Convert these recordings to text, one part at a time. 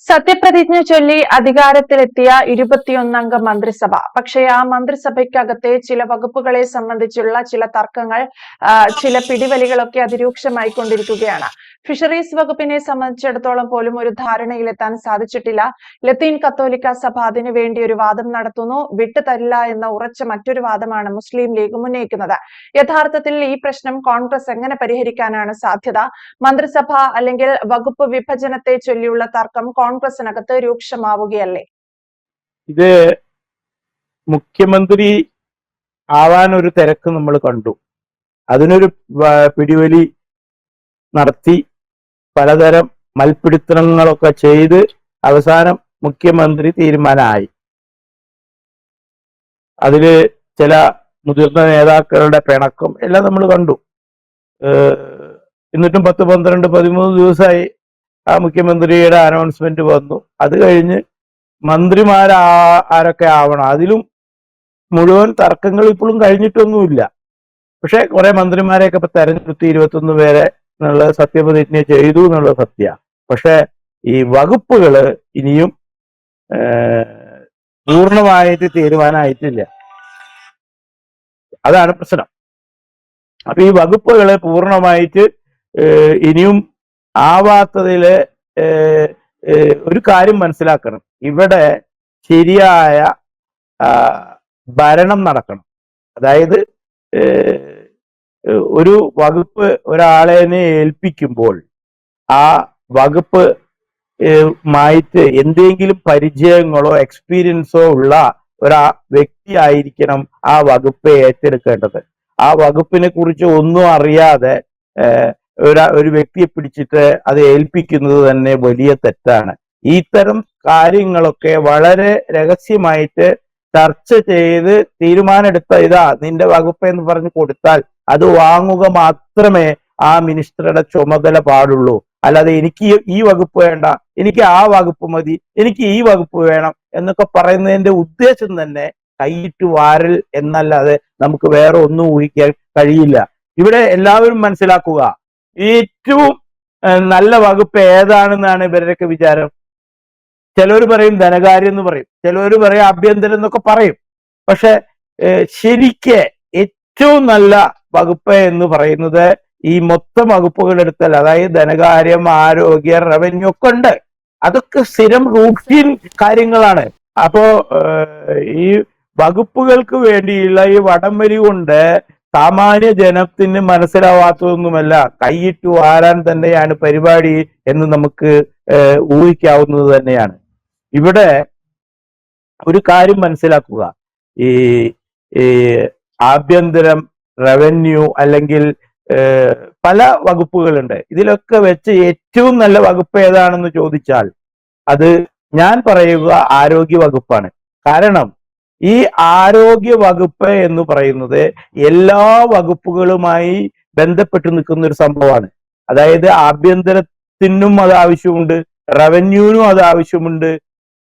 സത്യപ്രതിജ്ഞ ചൊല്ലി അധികാരത്തിലെത്തിയ 21 അംഗ മന്ത്രിസഭ. പക്ഷേ ആ മന്ത്രിസഭയ്ക്കകത്തെ ചില വകുപ്പുകളെ സംബന്ധിച്ചുള്ള ചില തർക്കങ്ങൾ, ചില പിടിവലികളൊക്കെ അതിരൂക്ഷമായിക്കൊണ്ടിരിക്കുകയാണ്. ഫിഷറീസ് വകുപ്പിനെ സംബന്ധിച്ചിടത്തോളം പോലും ഒരു ധാരണയിലെത്താൻ സാധിച്ചിട്ടില്ല. ലത്തീൻ കത്തോലിക്ക സഭ അതിനുവേണ്ടി ഒരു വാദം നടത്തുന്നു. വിട്ടുതരില്ല എന്ന ഉറച്ച മറ്റൊരു വാദമാണ് മുസ്ലിം ലീഗ് ഉന്നയിക്കുന്നത്. യഥാർത്ഥത്തിൽ ഈ പ്രശ്നം കോൺഗ്രസ് എങ്ങനെ പരിഹരിക്കാനാണ് സാധ്യത? മന്ത്രിസഭ അല്ലെങ്കിൽ വകുപ്പ് വിഭജനത്തെ ചൊല്ലിയുള്ള തർക്കം കോൺഗ്രസിനകത്ത് രൂക്ഷമാവുകയല്ലേ? ഇത് മുഖ്യമന്ത്രി ആവാൻ ഒരു തിരക്ക് നമ്മൾ കണ്ടു. അതിനൊരു പിടിവലി നടത്തി പലതരം മൽപിടുത്തങ്ങളൊക്കെ ചെയ്ത് അവസാനം മുഖ്യമന്ത്രി തീരുമാനമായി. അതില് ചില മുതിർന്ന നേതാക്കളുടെ പിണക്കം എല്ലാം നമ്മൾ കണ്ടു. എന്നിട്ടും 10, 12, 13 ദിവസമായി ആ മുഖ്യമന്ത്രിയുടെ അനൗൺസ്മെന്റ് വന്നു. അത് കഴിഞ്ഞ് ആരൊക്കെ ആവണം, അതിലും മുഴുവൻ തർക്കങ്ങൾ ഇപ്പോഴും കഴിഞ്ഞിട്ടൊന്നുമില്ല. പക്ഷെ കുറെ മന്ത്രിമാരെയൊക്കെ ഇപ്പൊ തെരഞ്ഞെടുത്ത് 21 പേരെ എന്നുള്ള സത്യപ്രതിജ്ഞ ചെയ്തു എന്നുള്ള സത്യ. പക്ഷെ ഈ വകുപ്പുകള് ഇനിയും പൂർണ്ണമായിട്ട് തീരുമാനമായിട്ടില്ല. അതാണ് പ്രശ്നം. അപ്പൊ ഈ വകുപ്പുകള് പൂർണ്ണമായിട്ട് ഇനിയും ആവാത്തതില് ഒരു കാര്യം മനസ്സിലാക്കണം. ഇവിടെ ശരിയായ ഭരണം നടക്കണം. അതായത് ഒരു വകുപ്പ് ഒരാളെ ഏൽപ്പിക്കുമ്പോൾ ആ വകുപ്പ് മായിട്ട് എന്തെങ്കിലും പരിചയങ്ങളോ എക്സ്പീരിയൻസോ ഉള്ള വ്യക്തി ആയിരിക്കണം ആ വകുപ്പ് ഏറ്റെടുക്കേണ്ടത്. ആ വകുപ്പിനെ കുറിച്ച് ഒന്നും അറിയാതെ ഒരു വ്യക്തിയെ പിടിച്ചിട്ട് അത് ഏൽപ്പിക്കുന്നത് തന്നെ വലിയ തെറ്റാണ്. ഇത്തരം കാര്യങ്ങളൊക്കെ വളരെ രഹസ്യമായിട്ട് ചർച്ച ചെയ്ത് തീരുമാനമെടുത്ത നിന്റെ വകുപ്പ് എന്ന് പറഞ്ഞു കൊടുത്താൽ അത് വാങ്ങുക മാത്രമേ ആ മിനിസ്റ്ററുടെ ചുമതല പാടുള്ളൂ. അല്ലാതെ എനിക്ക് ഈ വകുപ്പ് വേണ്ട, എനിക്ക് ആ വകുപ്പ് മതി, എനിക്ക് ഈ വകുപ്പ് വേണം എന്നൊക്കെ പറയുന്നതിന്റെ ഉദ്ദേശം തന്നെ കൈയിട്ട് വാരൽ എന്നല്ലാതെ നമുക്ക് വേറെ ഒന്നും ഊഹിക്കാൻ കഴിയില്ല. ഇവിടെ എല്ലാവരും മനസ്സിലാക്കുക, ഏറ്റവും നല്ല വകുപ്പ് ഏതാണെന്നാണ് ഇവരുടെയൊക്കെ വിചാരം. ചിലർ പറയും ധനകാര്യം എന്ന് പറയും, ചിലർ പറയും ആഭ്യന്തരം എന്നൊക്കെ പറയും. പക്ഷെ ശരിക്ക് ഏറ്റവും നല്ല വകുപ്പ് എന്ന് പറയുന്നത് ഈ മൊത്തം വകുപ്പുകൾ എടുത്താൽ, അതായത് ധനകാര്യം, ആരോഗ്യ, റവന്യൂ ഒക്കെ ഉണ്ട്. അതൊക്കെ സ്ഥിരം റൂട്ടീൻ കാര്യങ്ങളാണ്. അപ്പോ ഈ വകുപ്പുകൾക്ക് വേണ്ടിയുള്ള ഈ വടംവലി കൊണ്ട് സാമാന്യ ജനത്തിന് മനസ്സിലാവാത്തതൊന്നുമല്ല, കൈയിട്ട് വാരാൻ തന്നെയാണ് പരിപാടി എന്ന് നമുക്ക് ഊഹിക്കാവുന്നത് തന്നെയാണ്. ഇവിടെ ഒരു കാര്യം മനസ്സിലാക്കുക, ഈ ആഭ്യന്തരം, റവന്യൂ അല്ലെങ്കിൽ പല വകുപ്പുകളുണ്ട്. ഇതിലൊക്കെ വെച്ച് ഏറ്റവും നല്ല വകുപ്പ് ഏതാണെന്ന് ചോദിച്ചാൽ അത് ഞാൻ പറയുക ആരോഗ്യ വകുപ്പാണ്. കാരണം ഈ ആരോഗ്യ വകുപ്പ് എന്ന് പറയുന്നത് എല്ലാ വകുപ്പുകളുമായി ബന്ധപ്പെട്ട് നിൽക്കുന്ന ഒരു സംഭവമാണ്. അതായത് ആഭ്യന്തരത്തിനും അത് ആവശ്യമുണ്ട്, റവന്യൂവിനും അത് ആവശ്യമുണ്ട്,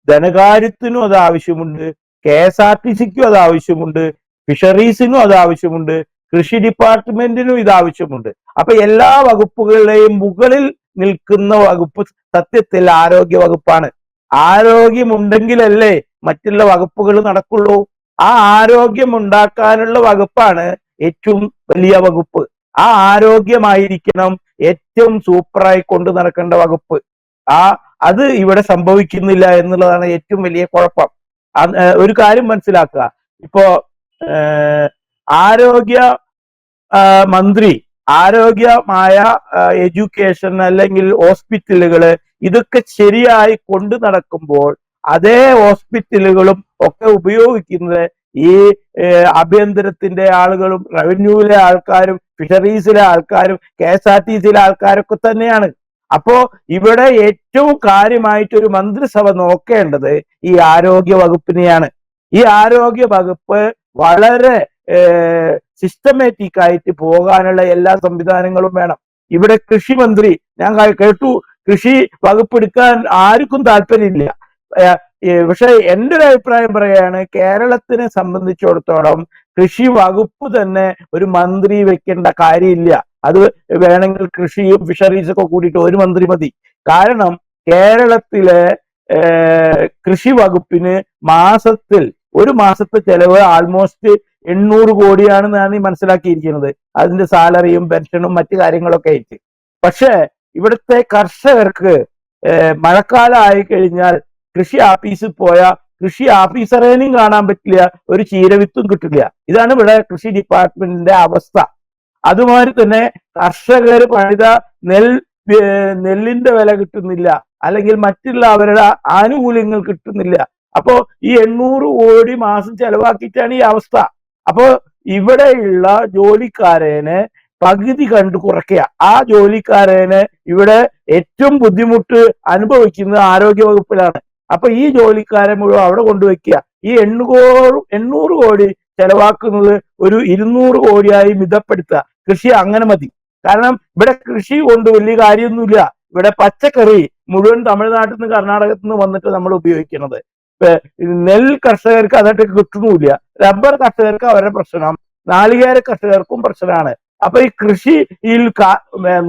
ധനകാര്യത്തിനും അത് ആവശ്യമുണ്ട്, KSRTCക്കും അത് ആവശ്യമുണ്ട്, ഫിഷറീസിനും അത് ആവശ്യമുണ്ട്, കൃഷി ഡിപ്പാർട്ട്മെന്റിനും ഇത് ആവശ്യമുണ്ട്. അപ്പൊ എല്ലാ വകുപ്പുകളുടെയും മുകളിൽ നിൽക്കുന്ന വകുപ്പ് സത്യത്തിൽ ആരോഗ്യ വകുപ്പാണ്. ആരോഗ്യമുണ്ടെങ്കിലല്ലേ മറ്റുള്ള വകുപ്പുകൾ നടക്കുള്ളൂ. ആ ആരോഗ്യം ഉണ്ടാക്കാനുള്ള വകുപ്പാണ് ഏറ്റവും വലിയ വകുപ്പ്. ആ ആരോഗ്യമായിരിക്കണം ഏറ്റവും സൂപ്പറായി കൊണ്ടു നടക്കേണ്ട വകുപ്പ്. അത് ഇവിടെ സംഭവിക്കുന്നില്ല എന്നുള്ളതാണ് ഏറ്റവും വലിയ കുഴപ്പം. ഒരു കാര്യം മനസ്സിലാക്കുക, ഇപ്പോ ആരോഗ്യ മന്ത്രി ആരോഗ്യമായ എഡ്യൂക്കേഷൻ അല്ലെങ്കിൽ ഹോസ്പിറ്റലുകള് ഇതൊക്കെ ശരിയായി കൊണ്ടു നടക്കുമ്പോൾ അതേ ഹോസ്പിറ്റലുകളും ഒക്കെ ഉപയോഗിക്കുന്നത് ഈ ആഭ്യന്തരത്തിന്റെ ആളുകളും റവന്യൂവിലെ ആൾക്കാരും ഫിഷറീസിലെ ആൾക്കാരും KSRTCയിലെ ആൾക്കാരൊക്കെ തന്നെയാണ്. അപ്പോ ഇവിടെ ഏറ്റവും കാര്യമായിട്ട് ഒരു മന്ത്രിസഭ നോക്കേണ്ടത് ഈ ആരോഗ്യ വകുപ്പിനെയാണ്. ഈ ആരോഗ്യ വകുപ്പ് വളരെ സിസ്റ്റമാറ്റിക് ആയിട്ട് പോകാനുള്ള എല്ലാ സംവിധാനങ്ങളും വേണം. ഇവിടെ കൃഷി മന്ത്രി ഞാൻ കേട്ടു, കൃഷി വകുപ്പ് എടുക്കാൻ ആർക്കും താല്പര്യമില്ല. പക്ഷെ എൻ്റെ ഒരു അഭിപ്രായം പറയാണ്, കേരളത്തിനെ സംബന്ധിച്ചിടത്തോളം കൃഷി വകുപ്പ് തന്നെ ഒരു മന്ത്രി വെക്കേണ്ട കാര്യമില്ല. അത് വേണമെങ്കിൽ കൃഷിയും ഫിഷറീസും ഒക്കെ കൂടിയിട്ട് ഒരു മന്ത്രി മതി. കാരണം കേരളത്തിലെ കൃഷി വകുപ്പിന് ഒരു മാസത്തെ ചെലവ് ആൾമോസ്റ്റ് 800 കോടിയാണെന്നാണ് ഈ മനസ്സിലാക്കിയിരിക്കുന്നത്. അതിന്റെ സാലറിയും പെൻഷനും മറ്റു കാര്യങ്ങളൊക്കെ ആയിട്ട്. പക്ഷേ ഇവിടുത്തെ കർഷകർക്ക് മഴക്കാലം ആയി കഴിഞ്ഞാൽ കൃഷി ഓഫീസിൽ പോയാൽ കൃഷി ഓഫീസറേനും കാണാൻ പറ്റില്ല, ഒരു ചീരവിത്തും കിട്ടില്ല. ഇതാണ് ഇവിടെ കൃഷി ഡിപ്പാർട്ട്മെന്റിന്റെ അവസ്ഥ. അതുമാതിരി തന്നെ കർഷകർ പണിത നെല്ലിന്റെ വില കിട്ടുന്നില്ല, അല്ലെങ്കിൽ മറ്റുള്ള അവരുടെ ആനുകൂല്യങ്ങൾ കിട്ടുന്നില്ല. അപ്പോ ഈ 800 കോടി മാസം ചെലവാക്കിയിട്ടാണ് ഈ അവസ്ഥ. അപ്പോ ഇവിടെയുള്ള ജോലിക്കാരനെ പകുതി കണ്ടു കുറയ്ക്കുക. ആ ജോലിക്കാരനെ ഇവിടെ ഏറ്റവും ബുദ്ധിമുട്ട് അനുഭവിക്കുന്നത് ആരോഗ്യ വകുപ്പിലാണ്. അപ്പൊ ഈ ജോലിക്കാരെ മുഴുവൻ അവിടെ കൊണ്ടുവയ്ക്കുക. ഈ 800 കോടി ചെലവാക്കുന്നത് ഒരു 200 കോടിയായി മിതപ്പെടുത്തുക. കൃഷി അങ്ങനെ മതി. കാരണം ഇവിടെ കൃഷി കൊണ്ട് വലിയ കാര്യമൊന്നുമില്ല. ഇവിടെ പച്ചക്കറി മുഴുവൻ തമിഴ്നാട്ടിൽ നിന്ന് കർണാടകത്തിൽ നിന്ന് വന്നിട്ട് നമ്മൾ ഉപയോഗിക്കുന്നത്. നെൽ കർഷകർക്ക് അതായിട്ട് കിട്ടുന്നുമില്ല. റബ്ബർ കർഷകർക്ക് അവരുടെ പ്രശ്നം, നാളികേര കർഷകർക്കും പ്രശ്നമാണ്. അപ്പൊ ഈ കൃഷിയിൽ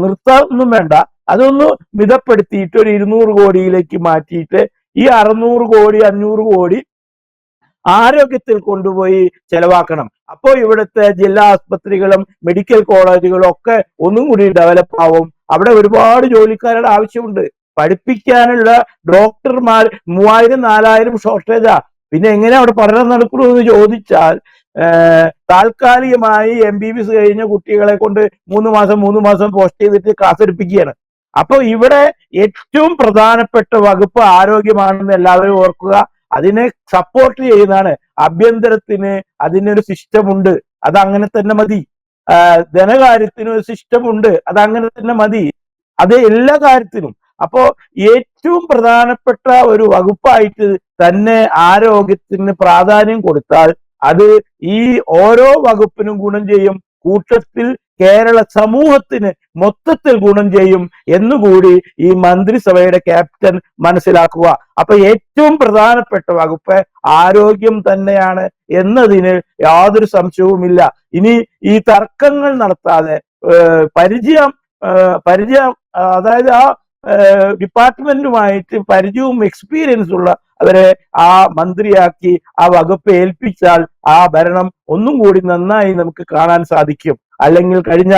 നിർത്താനൊന്നും വേണ്ട, അതൊന്ന് മിതപ്പെടുത്തിയിട്ട് ഒരു 200 കോടിയിലേക്ക് മാറ്റിയിട്ട് ഈ 600 കോടി 500 കോടി ആരോഗ്യത്തിൽ കൊണ്ടുപോയി ചെലവാക്കണം. അപ്പോൾ ഇവിടുത്തെ ജില്ലാ ആസ്പത്രികളും മെഡിക്കൽ കോളേജുകളും ഒക്കെ ഒന്നും കൂടി ഡെവലപ്പ് ആവും. അവിടെ ഒരുപാട് ജോലിക്കാരുടെ ആവശ്യമുണ്ട്. പഠിപ്പിക്കാനുള്ള ഡോക്ടർമാർ 3000-4000 ഷോർട്ടേജാ. പിന്നെ എങ്ങനെ അവിടെ പഠനം നടക്കണമെന്ന് ചോദിച്ചാൽ താൽക്കാലികമായി MBBS കഴിഞ്ഞ കുട്ടികളെ കൊണ്ട് 3 മാസം പോസ്റ്റ് ചെയ്തിട്ട് ക്ലാസ് എടുപ്പിക്കുകയാണ്. അപ്പൊ ഇവിടെ ഏറ്റവും പ്രധാനപ്പെട്ട വകുപ്പ് ആരോഗ്യമാണെന്ന് എല്ലാവരും ഓർക്കുക. അതിനെ സപ്പോർട്ട് ചെയ്യുന്നതാണ് ആഭ്യന്തരത്തിന്. അതിനൊരു സിസ്റ്റം ഉണ്ട്, അതങ്ങനെ തന്നെ മതി. ധനകാര്യത്തിന് ഒരു സിസ്റ്റം ഉണ്ട്, അതങ്ങനെ തന്നെ മതി. അത് എല്ലാ കാര്യത്തിനും. അപ്പോ ഏറ്റവും പ്രധാനപ്പെട്ട ഒരു വകുപ്പായിട്ട് തന്നെ ആരോഗ്യത്തിന് പ്രാധാന്യം കൊടുത്താൽ അത് ഈ ഓരോ വകുപ്പിനും ഗുണം ചെയ്യും, കൂട്ടത്തിൽ കേരള സമൂഹത്തിന് മൊത്തത്തിൽ ഗുണം ചെയ്യും എന്നുകൂടി ഈ മന്ത്രിസഭയുടെ ക്യാപ്റ്റൻ മനസ്സിലാക്കുക. അപ്പൊ ഏറ്റവും പ്രധാനപ്പെട്ട വകുപ്പ് ആരോഗ്യം തന്നെയാണ് എന്നതിന് യാതൊരു സംശയവുമില്ല. ഇനി ഈ തർക്കങ്ങൾ നടത്താതെ പരിചയം അതായത് ആ ഡിപ്പാർട്ട്മെന്റുമായിട്ട് പരിചയവും എക്സ്പീരിയൻസ് ഉള്ള അവരെ ആ മന്ത്രിയാക്കി ആ വകുപ്പ് ഏൽപ്പിച്ചാൽ ആ ഭരണം ഒന്നും കൂടി നന്നായി നമുക്ക് കാണാൻ സാധിക്കും. അല്ലെങ്കിൽ കഴിഞ്ഞ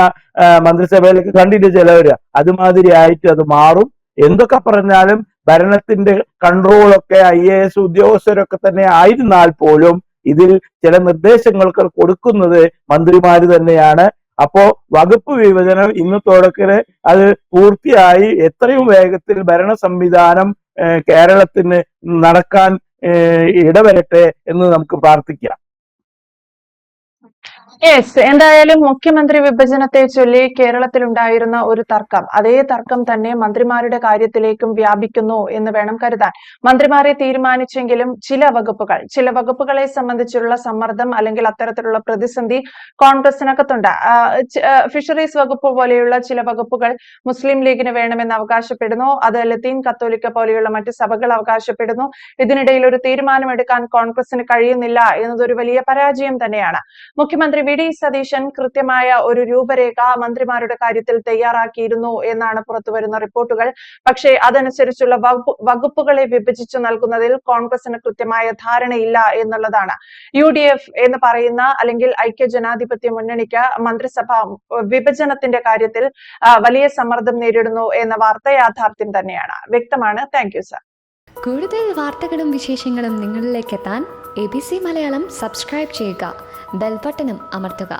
മന്ത്രിസഭയിലൊക്കെ കണ്ടിട്ട് ചിലവര് അതുമാതിരി ആയിട്ട് അത് മാറും. എന്തൊക്കെ പറഞ്ഞാലും ഭരണത്തിന്റെ കൺട്രോളൊക്കെ IAS ഉദ്യോഗസ്ഥരൊക്കെ തന്നെ ആയിരുന്നാൽ പോലും ഇതിൽ ചില നിർദ്ദേശങ്ങൾക്ക് കൊടുക്കുന്നത് മന്ത്രിമാര് തന്നെയാണ്. അപ്പോ വകുപ്പ് വിഭജനം ഇന്നത്തോടൊക്കെ അത് പൂർത്തിയായി എത്രയും വേഗത്തിൽ ഭരണ സംവിധാനം കേരളത്തിന് നടക്കാൻ ഇടവരട്ടെ എന്ന് നമുക്ക് പ്രാർത്ഥിക്കാം. യെസ്, എന്തായാലും മുഖ്യമന്ത്രി വിഭജനത്തെ ചൊല്ലി കേരളത്തിലുണ്ടായിരുന്ന ഒരു തർക്കം, അതേ തർക്കം തന്നെ മന്ത്രിമാരുടെ കാര്യത്തിലേക്കും വ്യാപിക്കുന്നു എന്ന് വേണം കരുതാൻ. മന്ത്രിമാരെ തീരുമാനിച്ചെങ്കിലും ചില വകുപ്പുകളെ സംബന്ധിച്ചുള്ള സമ്മർദ്ദം അല്ലെങ്കിൽ അത്തരത്തിലുള്ള പ്രതിസന്ധി കോൺഗ്രസിനകത്തുണ്ട്. ഫിഷറീസ് വകുപ്പ് പോലെയുള്ള ചില വകുപ്പുകൾ മുസ്ലിം ലീഗിന് വേണമെന്ന് അവകാശപ്പെടുന്നു. അത് ലത്തീൻ കത്തോലിക്ക പോലെയുള്ള മറ്റ് സഭകൾ അവകാശപ്പെടുന്നു. ഇതിനിടയിൽ ഒരു തീരുമാനമെടുക്കാൻ കോൺഗ്രസിന് കഴിയുന്നില്ല എന്നതൊരു വലിയ പരാജയം തന്നെയാണ്. മുഖ്യമന്ത്രി VD സതീശൻ കൃത്യമായ ഒരു രൂപരേഖ മന്ത്രിമാരുടെ കാര്യത്തിൽ തയ്യാറാക്കിയിരുന്നു എന്നാണ് പുറത്തുവരുന്ന റിപ്പോർട്ടുകൾ. പക്ഷേ അതനുസരിച്ചുള്ള വകുപ്പുകളെ വിഭജിച്ചു നൽകുന്നതിൽ കോൺഗ്രസിന് കൃത്യമായ ധാരണയില്ല എന്നുള്ളതാണ്. UDF എന്ന് പറയുന്ന അല്ലെങ്കിൽ ഐക്യജനാധിപത്യ മുന്നണിക്ക് മന്ത്രിസഭ വിഭജനത്തിന്റെ കാര്യത്തിൽ വലിയ സമ്മർദ്ദം നേരിടുന്നു എന്ന വാർത്ത യാഥാർത്ഥ്യം തന്നെയാണ്. വ്യക്തമാണ്. Thank you sir. കൂടുതൽ വാർത്തകളും വിശേഷങ്ങളും നിങ്ങളിലേക്ക് എത്താൻ ABC മലയാളം സബ്സ്ക്രൈബ് ചെയ്യുക, ബെൽ ബട്ടണും അമർത്തുക.